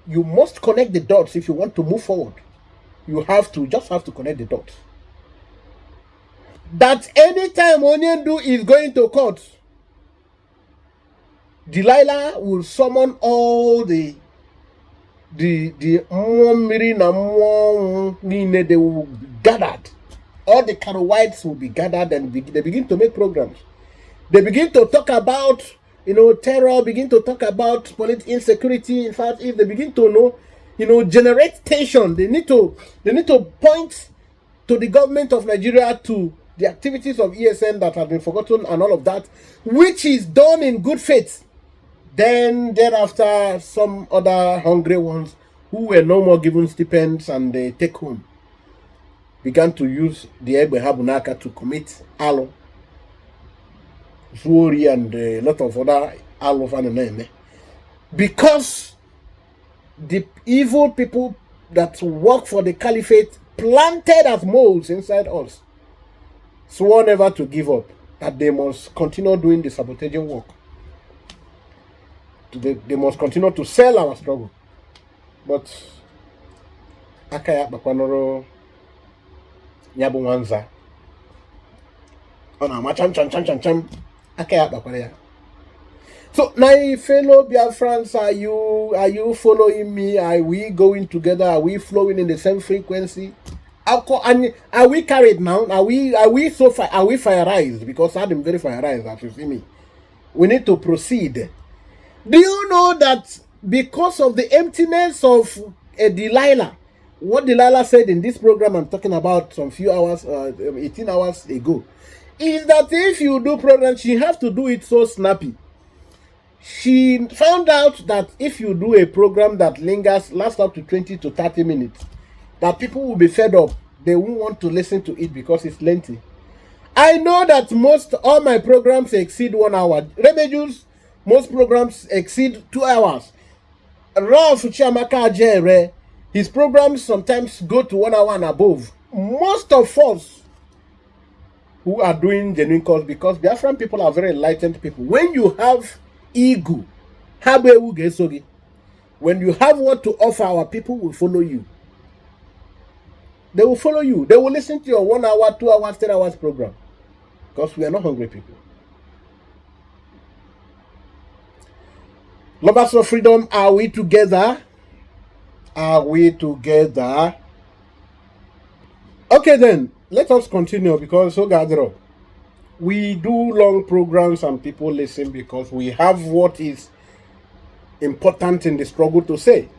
You must connect the dots if you want to move forward. You just have to connect the dots. That anytime Onyendu is going to court, Delilah will summon all they will be gathered. All the Karo Whites will be gathered and they begin to make programs. They begin to talk about, terror, begin to talk about political insecurity. In fact, if they begin to generate tension, they need to point to the government of Nigeria, to the activities of ESN that have been forgotten and all of that, which is done in good faith. Then thereafter, some other hungry ones who were no more given stipends and they take home began to use the Egbe Habunaka to commit alo, zuori, and a lot of other alo and because the evil people that work for the caliphate planted as moles inside us swore never to give up, that they must continue doing the sabotaging work. They must continue to sell our struggle. But akaya bakwanoro nyabu wanza ona macham cham akaya bakwaya. So now, fellow Biafrans, are you following me? Are we going together? Are we flowing in the same frequency? Are we carried now? Are we fireized? Because I'm very fireized, as you see me. We need to proceed. Do you know that because of the emptiness of Delilah, what Delilah said in this program I'm talking about some few hours, 18 hours ago, is that if you do programs, you have to do it so snappy. She found out that if you do a program that lasts up to 20 to 30 minutes, that people will be fed up. They won't want to listen to it because it's lengthy. I know that all my programs exceed 1 hour. Remeju's, most programs exceed 2 hours. Ralph Chiamaka Ajere, his programs sometimes go to 1 hour and above. Most of us who are doing genuine cause, because Biafran people are very enlightened people. When you have ego, when you have what to offer, our people will follow you. They will follow you. They will listen to your 1 hour, 2 hours, 3 hours program. Because we are not hungry people. Lovers of freedom, are we together? Are we together? Okay then, let us continue because we do long programs and people listen because we have what is important in the struggle to say.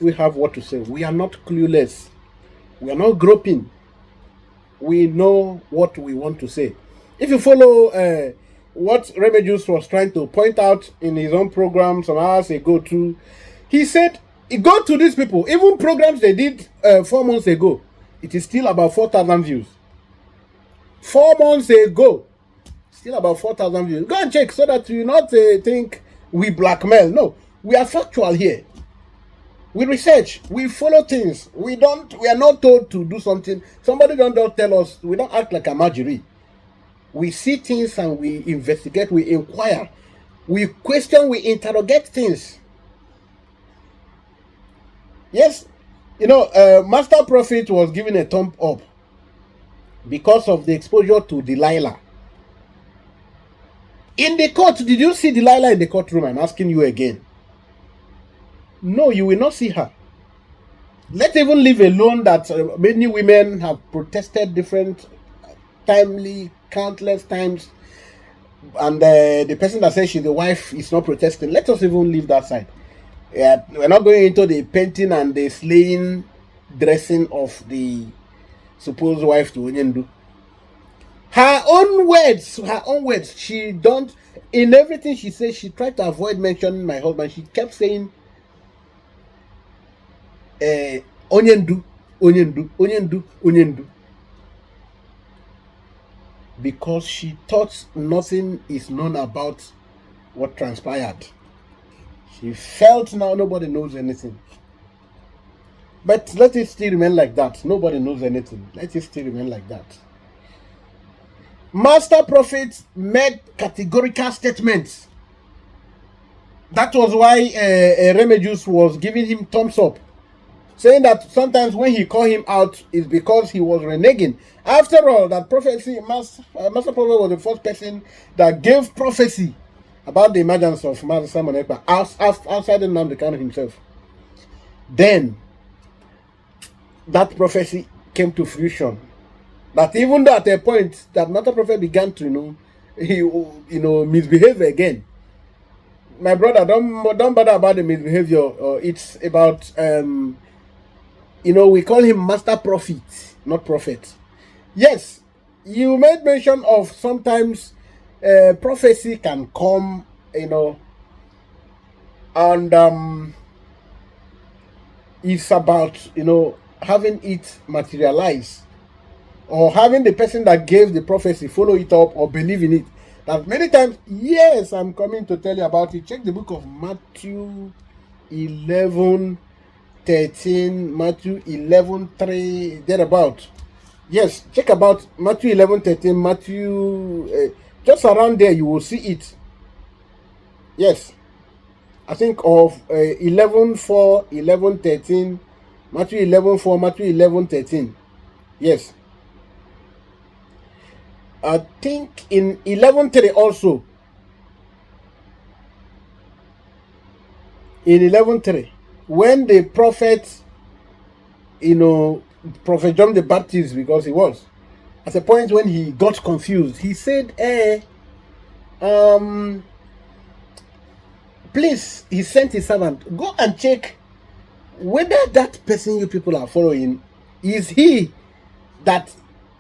We have what to say. We are not clueless. We are not groping. We know what we want to say. If you follow what Recuse was trying to point out in his own program some hours ago too, he said, go to these people. Even programs they did 4 months ago, it is still about 4,000 views. 4 months ago, still about 4,000 views. Go and check so that you not think we blackmail. No, we are factual here. We research, we follow things. We are not told to do something. Somebody don't tell us. We don't act like a Marjorie. We see things and we investigate, we inquire, we question, we interrogate things. Yes, Master Prophet was given a thumb up because of the exposure to Delilah. In the court, did you see Delilah in the courtroom? I'm asking you again. No, you will not see her. Let's even leave alone that many women have protested different countless times, and the person that says she's the wife is not protesting. Let us even leave that side. We're not going into the painting and the slaying dressing of the supposed wife to Onyendu. Her own words, she don't, in everything she says, she tried to avoid mentioning my husband. She kept saying Onyendu. Because she thought nothing is known about what transpired. She felt now nobody knows anything. But let it still remain like that. Nobody knows anything. Let it still remain like that. Master Prophet made categorical statements. That was why Recuse was giving him thumbs up, saying that sometimes when he called him out is because he was reneging. After all, that prophecy, Master Prophet was the first person that gave prophecy about the emergence of Master Simon Ekpa outside the Nnamdi Kanu himself. Then, that prophecy came to fruition. That even though at a point that Master Prophet began to, misbehave again. My brother, don't bother about the misbehavior. It's about, we call him Master Prophet, not Prophet. Yes, you made mention of sometimes prophecy can come, And it's about, having it materialize, or having the person that gave the prophecy follow it up or believe in it. That many times, yes, I'm coming to tell you about it. Check the book of Matthew 11:13, Matthew 11:3, thereabout. Yes, check about Matthew 11:13, Matthew, just around there, you will see it. Yes, I think of 11:4, 11:13, Matthew 11:4, Matthew 11:13. Yes. I think in 11:3 also. In 11:3, when the prophet, Prophet John the Baptist, because he was, at a point when he got confused, he said, please, he sent his servant, go and check whether that person you people are following is he that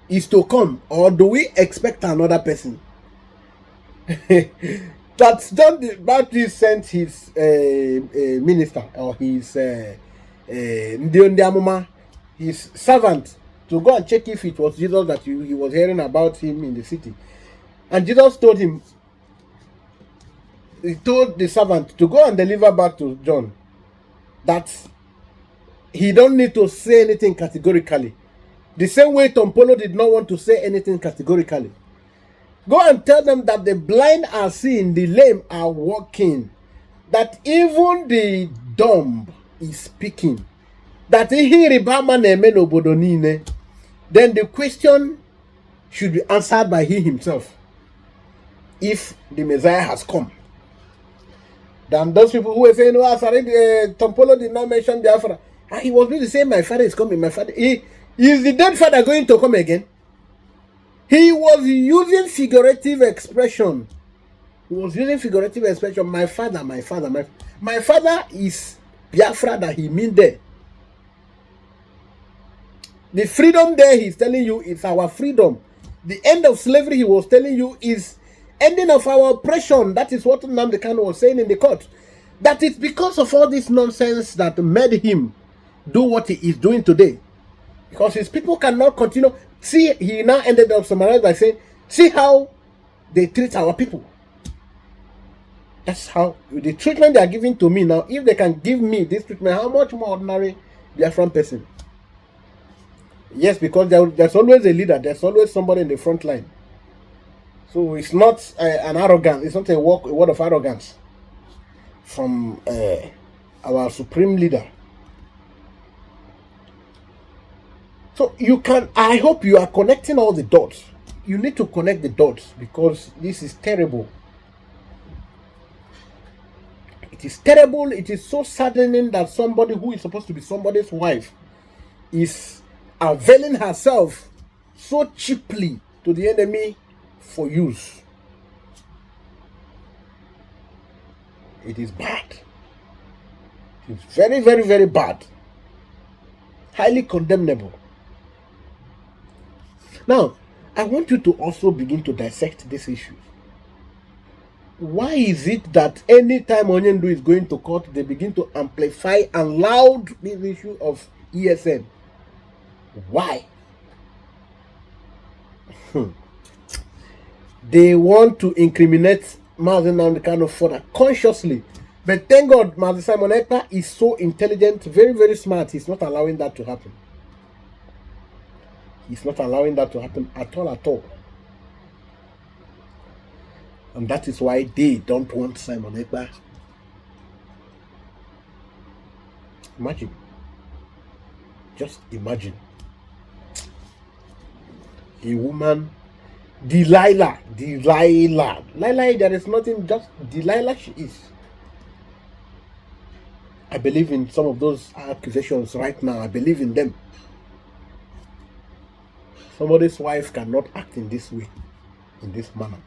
is to come, or do we expect another person? That John the Baptist sent his minister, or his his servant, to go and check if it was Jesus that he was hearing about him in the city. And Jesus told him, he told the servant to go and deliver back to John that he don't need to say anything categorically. The same way Tom Polo did not want to say anything categorically. Go and tell them that the blind are seeing, the lame are walking, that even the dumb is speaking, that then the question should be answered by he himself, if the Messiah has come. Then those people who were saying, "Oh, Tom Polo did not mention Biafra," he was really saying, "My father is coming. My father, is the dead father going to come again?" He was using figurative expression. My father, my father, my father is Biafra that he mean there. The freedom there he's telling you is our freedom. The end of slavery he was telling you is ending of our oppression. That is what Nnamdi Kanu was saying in the court. That it's because of all this nonsense that made him do what he is doing today. Because his people cannot continue. See, he now ended up summarized by saying, see how they treat our people. That's how, the treatment they are giving to me now, if they can give me this treatment, how much more ordinary Biafran person? Yes, because there's always a leader, there's always somebody in the front line. So it's not an arrogance, it's not a word of arrogance from our supreme leader. So I hope you are connecting all the dots. You need to connect the dots, because this is terrible. It is terrible. It is so saddening that somebody who is supposed to be somebody's wife is availing herself so cheaply to the enemy for use. It is bad. It's very, very, very bad. Highly condemnable. Now, I want you to also begin to dissect this issue. Why is it that anytime Onyendu is going to court, they begin to amplify and loud this issue of ESN? Why? They want to incriminate Mazi Nnamdi Kanu further consciously. But thank God, Mazi Simon Ekpa is so intelligent, very, very smart. He's not allowing that to happen. He's not allowing that to happen at all. And that is why they don't want Simon Ekpa. Imagine. Just imagine. A woman, Delilah, there is nothing, just Delilah she is. I believe in some of those accusations right now. I believe in them. Somebody's wife cannot act in this way, in this manner.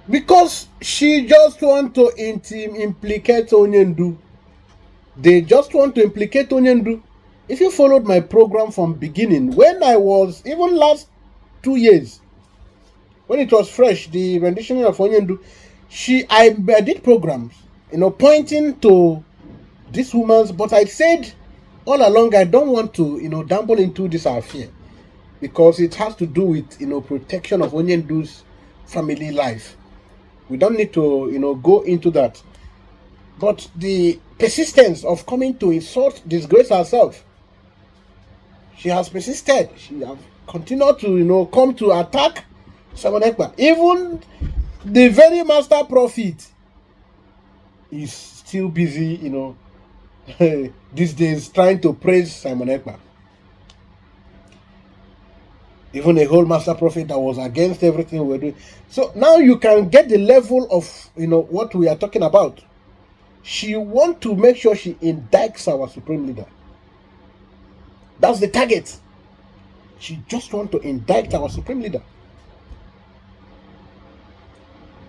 Because she just want to implicate Onyendu. They just want to implicate Onyendu. If you followed my program from beginning, when I was, even last 2 years, when it was fresh, the rendition of Onyendu, I did programs, pointing to this woman's, but I said all along I don't want to, dabble into this affair because it has to do with, protection of Onyendu's family life. We don't need to, go into that. But the persistence of coming to insult, disgrace herself, she has persisted. She has continued to, come to attack Simon Ekpa. Even the very master prophet is still busy, these days trying to praise Simon Ekpa. Even a whole master prophet that was against everything we're doing. So now you can get the level of, what we are talking about. She wants to make sure she indicts our supreme leader. That's the target. She just wants to indict our supreme leader.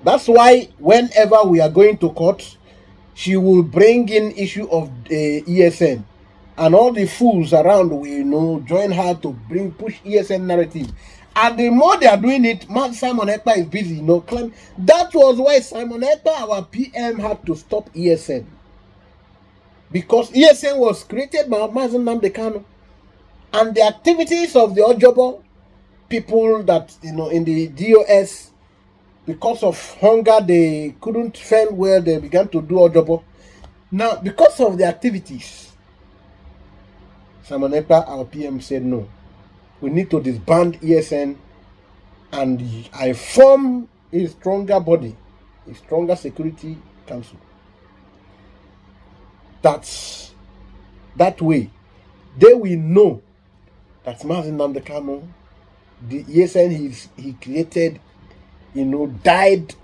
That's why whenever we are going to court, she will bring in issue of the ESN. And all the fools around will, join her to push ESN narrative. And the more they are doing it, Simon Ekpa is busy, claim. That was why Simon Ekpa, our PM, had to stop ESN. Because ESN was created by Mazen Nnamdi Kanu. And the activities of the Ojobo people that, in the DOS, because of hunger, they couldn't fend where they began to do Ojobo. Now, because of the activities, Simon Ekpa, our PM, said no. We need to disband ESN and I form a stronger body, a stronger security council. That's that way. They will know that Mazen Nnamdi Kanu, the ESN he created, died,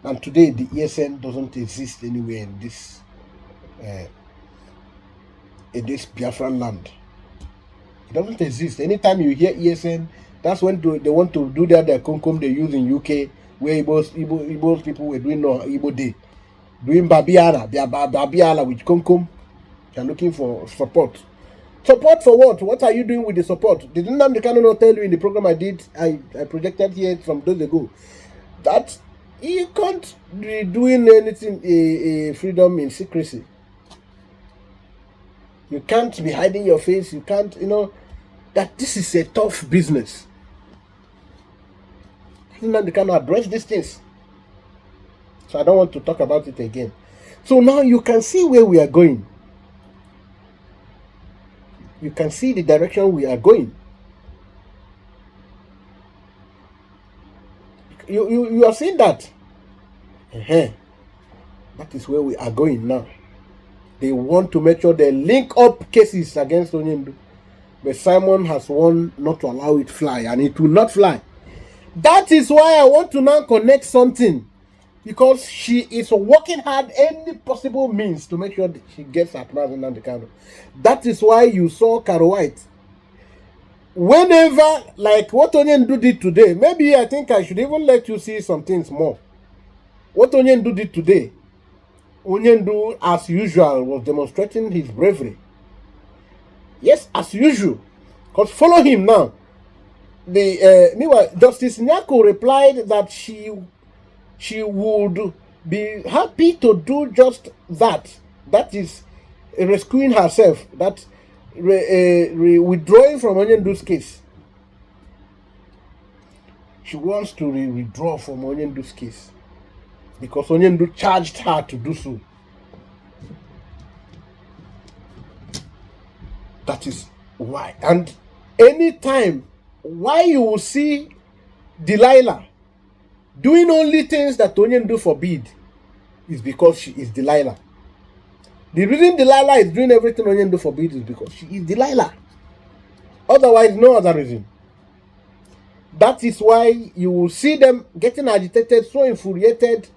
and today the ESN doesn't exist anywhere in this Biafran land. It doesn't exist. Anytime you hear ESN, that's when they want to do their kunkum they use in UK, where Igbo people were doing Igbo Day, doing Babiala with kunkum. They are looking for support. Support for what? What are you doing with the support? Did Nnamdi Kanu not tell you in the program I projected here some days ago that you can't be doing anything freedom in secrecy? You can't be hiding your face. You can't, that this is a tough business. Nnamdi Kanu address these things. So I don't want to talk about it again. So now you can see where we are going. You can see the direction we are going. You are seeing that. That is where we are going now. They want to make sure they link up cases against Onyendu. But Simon has warned not to allow it fly, and it will not fly. That is why I want to now connect something. Because she is working hard any possible means to make sure that she gets at Mazen Nnamdi Kanu. That is why you saw Caro White. Whenever, like what Onyendu did today, maybe I think I should even let you see some things more. What Onyendu did today, Onyendu, as usual, was demonstrating his bravery. Yes, as usual. Because follow him now. Meanwhile, Justice Nyako replied that she would be happy to do just that. That is rescuing herself. That withdrawing from Onyendu's case. She wants to withdraw from Onyendu's case because Onyendu charged her to do so. That is why. And anytime, why you will see Delilah doing only things that Onyendu forbid is because she is Delilah. The reason Delilah is doing everything Onyendu forbid is because she is Delilah. Otherwise, no other reason. That is why you will see them getting agitated, so infuriated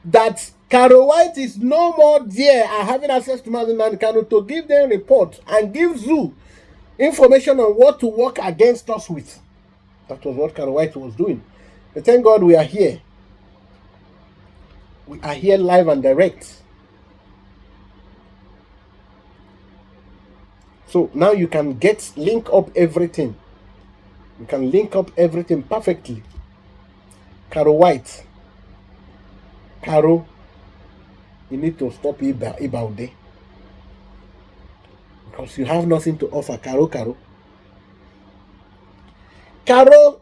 that Caro White is no more there and having access to Mazen Nnamdi Kanu to give them report and give Zoo information on what to work against us with. That was what Caro White was doing. But thank God we are here. We are here live and direct. So now you can link up everything. You can link up everything perfectly. Caro White Caro, you need to stop Ibaude. Because you have nothing to offer, Caro. Caro,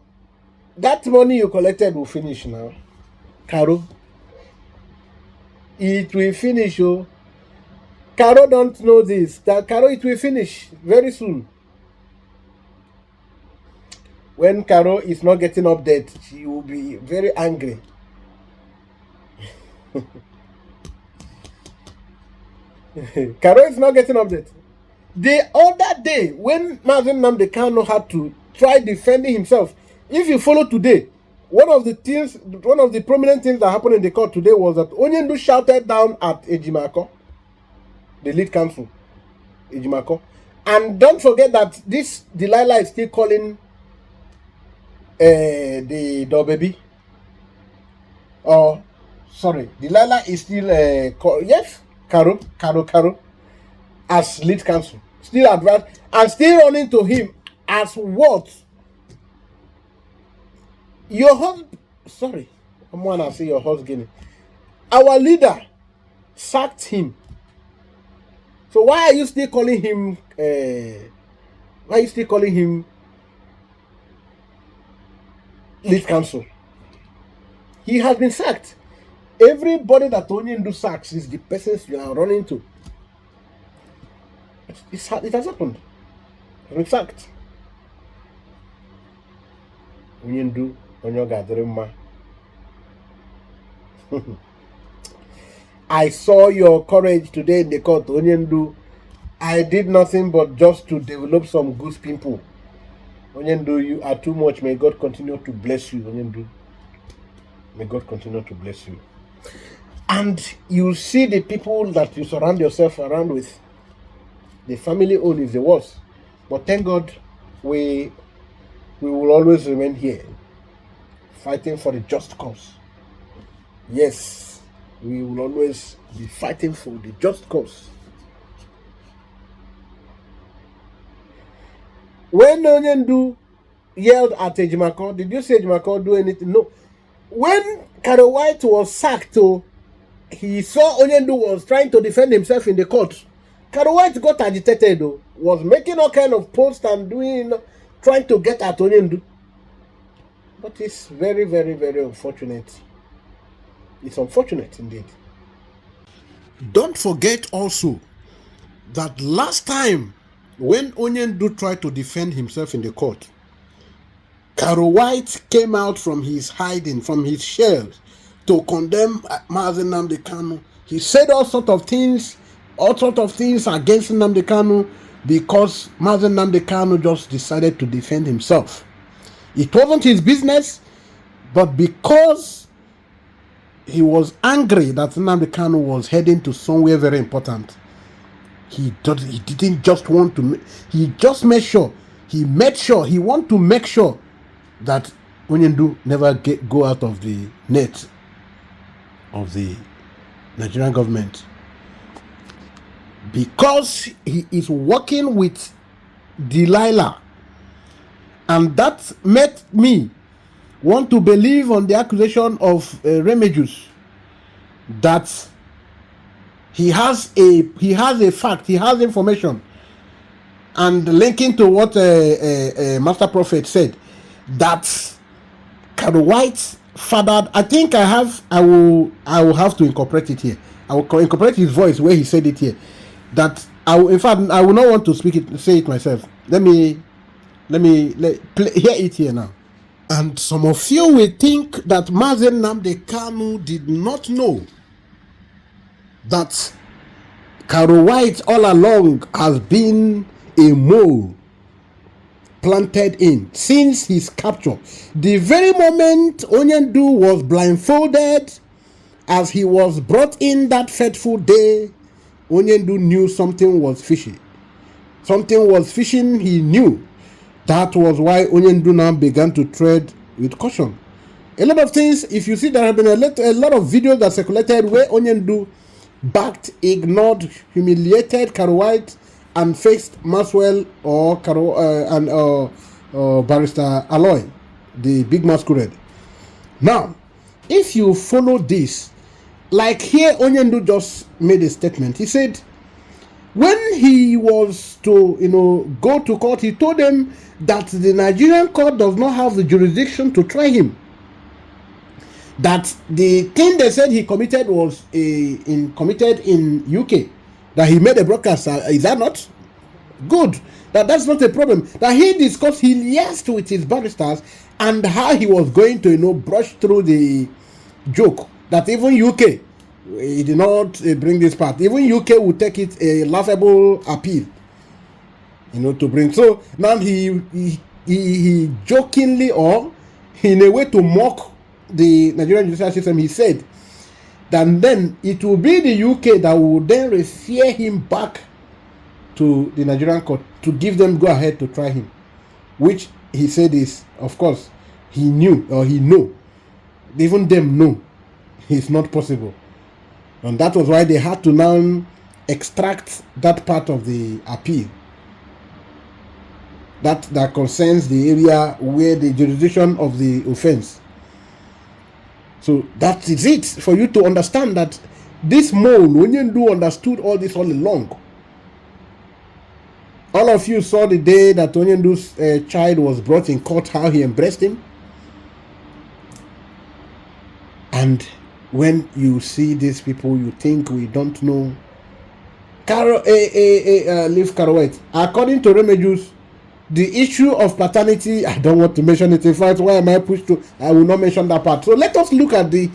that money you collected will finish now. Caro, it will finish. Oh, Caro don't know this. That Caro, it will finish very soon. When Caro is not getting update, she will be very angry. Caro is not getting update. The other day, when Mazen Nnamdi Kanu had to try defending himself, if you follow today, one of the prominent things that happened in the court today was that Onyendu shouted down at Ejimako, the lead counsel, Ejimako. And don't forget that this Delilah is still calling the baby. Oh, sorry, Delilah is still yes, Caro, as lead counsel, still advanced and still running to him as what? Your husband, sorry, I'm gonna say your husband. Our leader sacked him. So why are you still calling him? Why are you still calling him lead counsel? He has been sacked. Everybody that Onyendu sacks is the persons you are running to. It has happened. He's been sacked. Onyendu, Onyogaderema. I saw your courage today in the court, Onyendu. I did nothing but just to develop some good people. Onyendu, you are too much. May God continue to bless you, Onyendu. May God continue to bless you. And you see the people that you surround yourself around with. The family owned is the worst. But thank God, we will always remain here, fighting for the just cause. Yes, we will always be fighting for the just cause. When Onyendu yelled at Ejimako, did you say Ejimako do anything? No. When Caro White was sacked, he saw Onyendu was trying to defend himself in the court. Caro White got agitated, was making all kind of posts and trying to get at Onyendu. But it's very, very, very unfortunate. It's unfortunate indeed. Don't forget also that last time when Onyendu tried to defend himself in the court, Caro White came out from his hiding, from his shells, to condemn Mazen Nnamdi Kanu. He said all sorts of things against Nnamdi Kanu because Mazen Nnamdi Kanu just decided to defend himself. It wasn't his business, but because he was angry that Nnamdi Kanu was heading to somewhere very important, he didn't just want to, he just made sure, he wanted to make sure that Onyendu never go out of the net of the Nigerian government, because he is working with Delilah, and that made me want to believe on the accusation of Recuse that he has a fact, he has information, and linking to what Master Prophet said, that Caro White fathered. I think I will have to incorporate it here. I will incorporate his voice where he said it here. That I will not want to say it myself. Let me hear it here now. And some of you will think that Mazen Nnamdi Kanu did not know that Caro White all along has been a mole planted in since his capture. The very moment Onyendu was blindfolded as he was brought in that fateful day, Onyendu knew something was fishy. Something was fishing, he knew. That was why Onyendu now began to tread with caution. A lot of things, if you see, there have been a lot of videos that circulated where Onyendu backed, ignored, humiliated Caro White and faced Maxwell or Barrister Aloy, the big masquerade. Now, if you follow this, like here, Onyendu just made a statement. He said, when he was to, go to court, he told them that the Nigerian court does not have the jurisdiction to try him. That the thing they said he committed was committed in UK. That he made a broadcast. Is that not good? That's not a problem. That he discussed, he liaised with his barristers and how he was going to, brush through the joke. That even UK, he did not bring this part. Even UK would take it a laughable appeal, to bring. So now he jokingly, or in a way to mock the Nigerian judicial system, he said that then it will be the UK that will then refer him back to the Nigerian court to give them go ahead to try him, which he said is, of course, he knew, or he know, even them know it's not possible. And that was why they had to now extract that part of the appeal that concerns the area where the jurisdiction of the offense. So that is it for you to understand that this mole, Onyendu understood all this all along. All of you saw the day that Onyendu's child was brought in court, how he embraced him. And when you see these people, you think we don't know. Leave Karowet. According to Recuse, the issue of paternity, I don't want to mention it. In fact, why am I pushed to? I will not mention that part. So let us look at the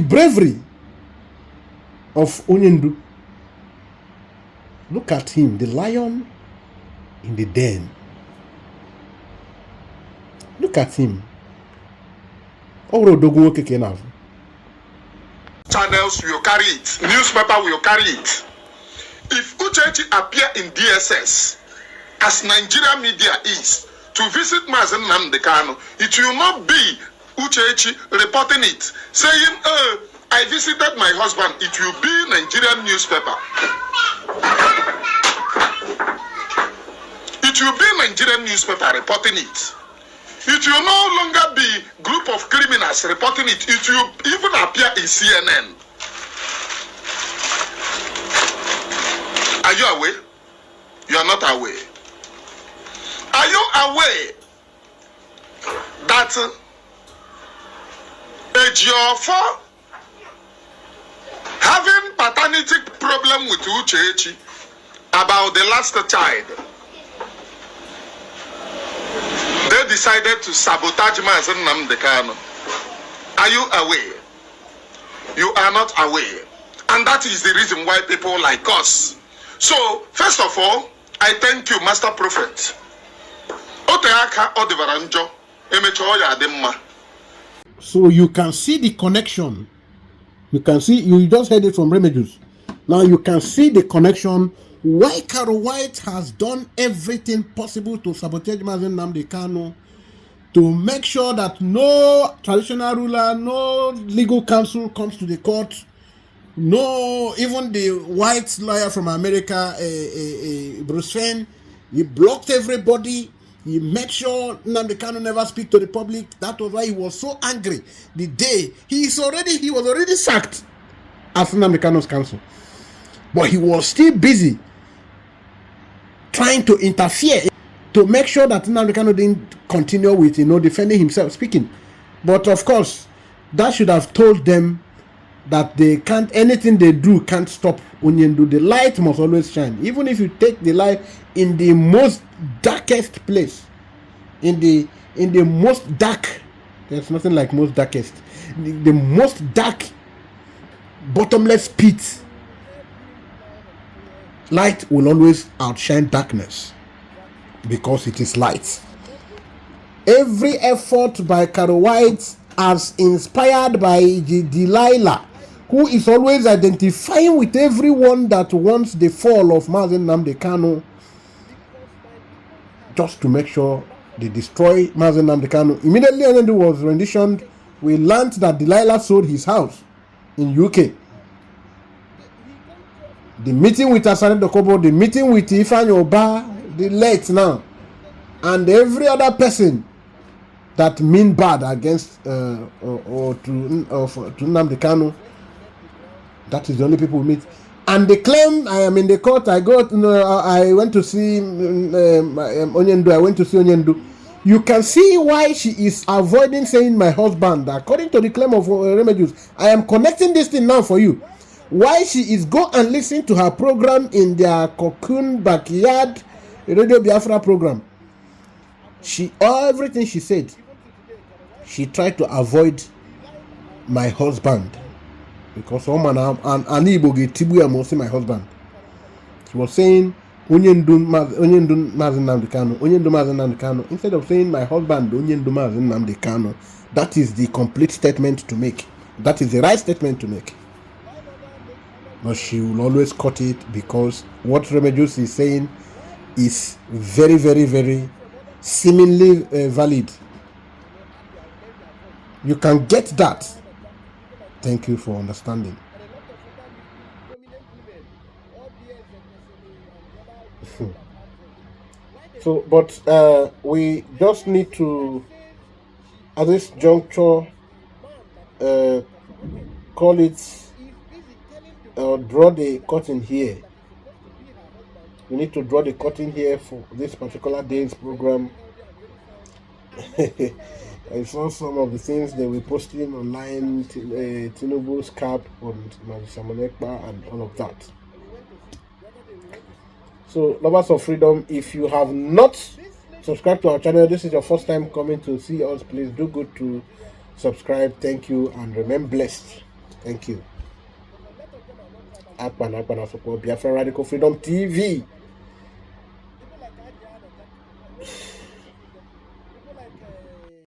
bravery of Onyendu. Look at him, the lion in the den. Look at him. Channels will carry it. Newspaper will carry it. If Uchechi appear in DSS, as Nigeria media is, to visit Mazen Nnamdi Kanu, it will not be Uchechi reporting it, saying, I visited my husband. It will be Nigerian newspaper. It will be Nigerian newspaper reporting it. It will no longer be group of criminals reporting it. It will even appear in CNN. Are you aware? You are not aware. Are you aware that Ejiofor having paternity problem with Uchechi about the last child? They decided to sabotage Mazen Nnamdi Kanu. Are you aware? You are not aware. And that is the reason why people like us. So, first of all, I thank you, Master Prophet. So you can see the connection. You can see, you just heard it from Recuse. Now you can see the connection. Why Carol White has done everything possible to sabotage Mazen Nnamdi Kanu, to make sure that no traditional ruler, no legal counsel comes to the court, no, even the white lawyer from America, Bruce Fenn, he blocked everybody. He made sure Nnamdi Kanu never speak to the public. That was why he was so angry the day he was already sacked as Nnamdi Kanu's counsel, but he was still busy trying to interfere to make sure that Nnamdi Kanu didn't continue with defending himself, speaking. But of course, that should have told them that they can't, anything they do can't stop Onyendu. The light must always shine, even if you take the light in the most darkest place, in the most dark. There's nothing like most darkest. The most dark, bottomless pit. Light will always outshine darkness because it is light. Every effort by Carol White, as inspired by Delilah, who is always identifying with everyone that wants the fall of Mazen Nnamdi Kanu, just to make sure they destroy Mazen Nnamdi Kanu. Immediately Onyendu was renditioned, we learned that Delilah sold his house in UK. The meeting with Asare Dokobo, the meeting with Ifeanyi Oba, the late now, and every other person that mean bad against or to Nnamdi Kanu. That is the only people we meet. And they claim I am in the court. I went to see Onyendu. I went to see Onyendu. You can see why she is avoiding saying my husband. According to the claim of Recuse, I am connecting this thing now for you. Why she is go and listen to her program in their cocoon backyard Radio Biafra program. Everything she said, she tried to avoid my husband. Because someone an Igbo get Tibuya must say my husband. She was saying Onyendu Mazen Nnamdi Kanu. Instead of saying my husband Onyendu Mazen Nnamdi Kanu, that is the complete statement to make. That is the right statement to make. But she will always cut it because what Recuse is saying is very, very, very seemingly valid. You can get that. Thank you for understanding. So, but we just need to, at this juncture, call it, draw the curtain here. We need to draw the curtain here for this particular day's program. I saw some of the things they were posting online, Tinubu's cap on Samonekba and all of that. So, lovers of freedom, if you have not subscribed to our channel, this is your first time coming to see us, please do good to subscribe. Thank you and remain blessed. Thank you. Akpan support Biafra Radical Freedom TV.